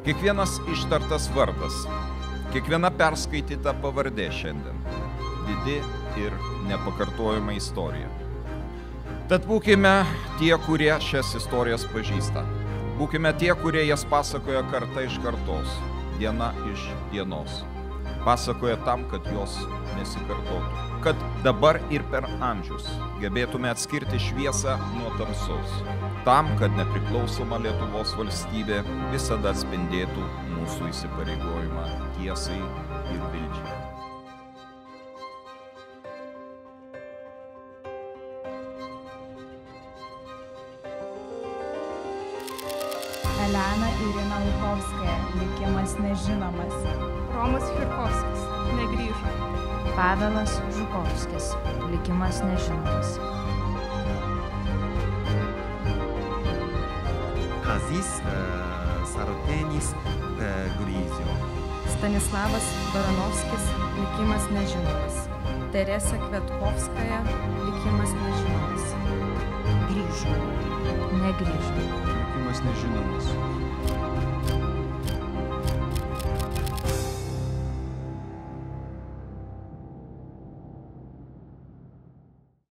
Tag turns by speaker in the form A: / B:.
A: Kiekvienas ištartas vardas, kiekviena perskaityta pavardė šiandien didi ir nepakartojama istorija. Tad būkime tie, kurie šias istorijas pažįsta. Būkime tie, kurie jas pasakoja karta iš kartos, diena iš dienos. Pasakoja tam, kad jos nesikartotų. Kad dabar ir per amžius gebėtume atskirti šviesą nuo tamsos. Tam, kad nepriklausoma Lietuvos valstybė visada atspindėtų mūsų įsipareigojimą tiesai ir vilčiai.
B: Elena Irina Lukovskaja, likimas nežinomas.
C: Romas Chirkovskis, negrįžo.
D: Pavelas Žukovskis, likimas nežinomas.
E: Kazys Sarutenis Gryzio.
F: Stanislavas Baranovskis, likimas nežinomas. Teresa Kvetkovskaja, likimas nežinomas.
D: Grįžo, negrįžo.
G: Likimas nežinomas.